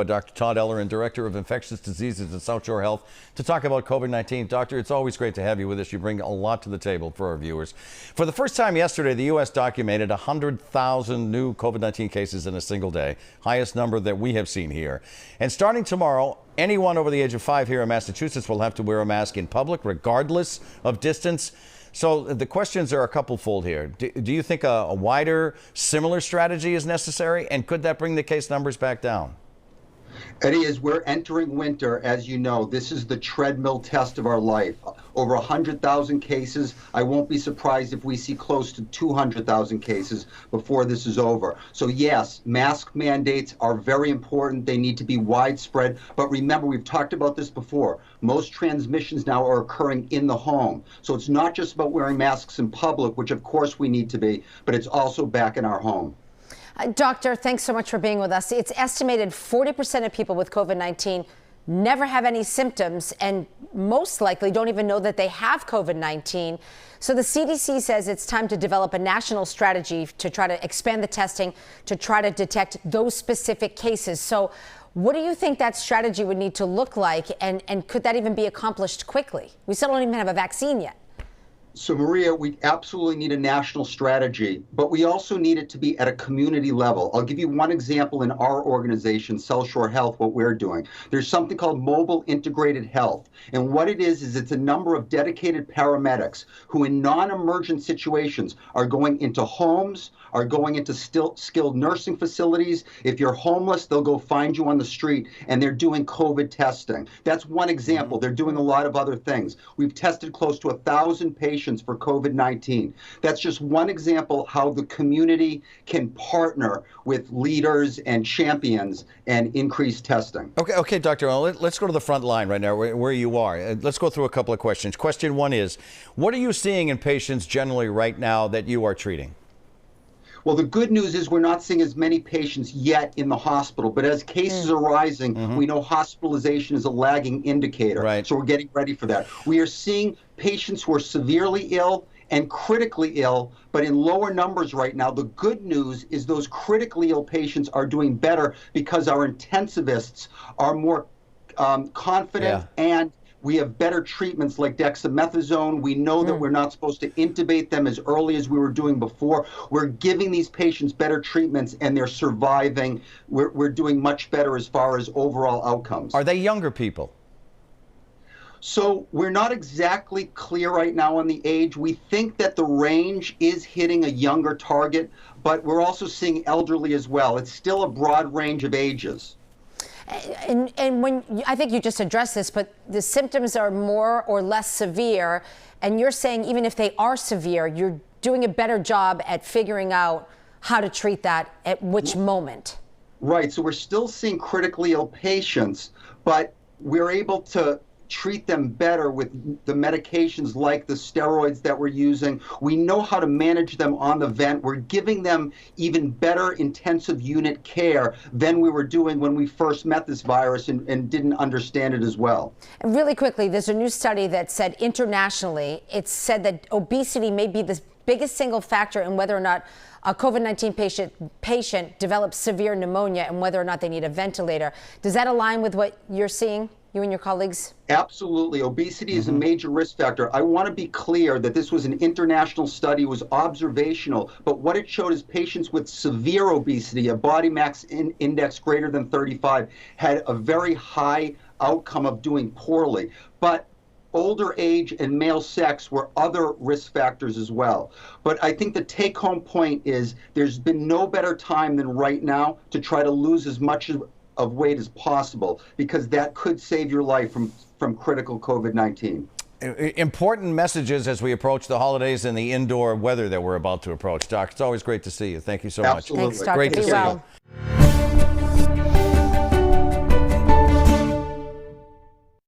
Dr. Todd Ellerin, Director of Infectious Diseases at South Shore Health, to talk about COVID-19. Doctor, it's always great to have you with us. You bring a lot to the table for our viewers. For the first time yesterday, the U.S. documented 100,000 new COVID-19 cases in a single day, highest number that we have seen here. And starting tomorrow, anyone over the age of 5 here in Massachusetts will have to wear a mask in public, regardless of distance. So the questions are a couple-fold here. Do you think a wider, similar strategy is necessary? And could that bring the case numbers back down? Eddie, as we're entering winter, as you know, this is the treadmill test of our life. Over 100,000 cases. I won't be surprised if we see close to 200,000 cases before this is over. So yes, mask mandates are very important. They need to be widespread. But remember, we've talked about this before. Most transmissions now are occurring in the home. So it's not just about wearing masks in public, which of course we need to be, but it's also back in our home. Doctor, thanks so much for being with us. It's estimated 40% of people with COVID-19 never have any symptoms and most likely don't even know that they have COVID-19. So the CDC says it's time to develop a national strategy to try to expand the testing to try to detect those specific cases. So what do you think that strategy would need to look like, and could that even be accomplished quickly? We still don't even have a vaccine yet. So, Maria, we absolutely need a national strategy, but we also need it to be at a community level. I'll give you one example in our organization, South Shore Health, what we're doing. There's something called Mobile Integrated Health. And what it is it's a number of dedicated paramedics who in non-emergent situations are going into homes, are going into skilled nursing facilities. If you're homeless, they'll go find you on the street, and they're doing COVID testing. That's one example. They're doing a lot of other things. We've tested close to 1,000 patients for COVID-19. That's just one example how the community can partner with leaders and champions and increase testing. Okay, Dr. Let's go to the front line right now, where you are. Let's go through a couple of questions. Question one is, what are you seeing in patients generally right now that you are treating? Well, the good news is we're not seeing as many patients yet in the hospital, but as cases are rising, we know hospitalization is a lagging indicator. Right. So we're getting ready for that. We are seeing patients who are severely ill and critically ill, but in lower numbers right now. The good news is those critically ill patients are doing better because our intensivists are more confident and we have better treatments like dexamethasone. We know that we're not supposed to intubate them as early as we were doing before. We're giving these patients better treatments and they're surviving. We're doing much better as far as overall outcomes. Are they younger people? So we're not exactly clear right now on the age. We think that the range is hitting a younger target, but we're also seeing elderly as well. It's still a broad range of ages. And when I think you just addressed this, but the symptoms are more or less severe, and you're saying even if they are severe, you're doing a better job at figuring out how to treat that at which moment. Right. So we're still seeing critically ill patients, but we're able to treat them better with the medications like the steroids that we're using. We know how to manage them on the vent. We're giving them even better intensive unit care than we were doing when we first met this virus and didn't understand it as well. And really quickly, there's a new study that said internationally, it's said that obesity may be the biggest single factor in whether or not a COVID-19 patient develops severe pneumonia and whether or not they need a ventilator. Does that align with what you're seeing, you and your colleagues? Absolutely. Obesity is a major risk factor. I want to be clear that this was an international study, it was observational, but what it showed is patients with severe obesity, a body mass index greater than 35, had a very high outcome of doing poorly. But older age and male sex were other risk factors as well. But I think the take-home point is there's been no better time than right now to try to lose as much of weight as possible, because that could save your life from critical COVID-19. Important messages as we approach the holidays and the indoor weather that we're about to approach. Doc, it's always great to see you. Thank you so much. Absolutely. Thanks, Doc. Great to see you.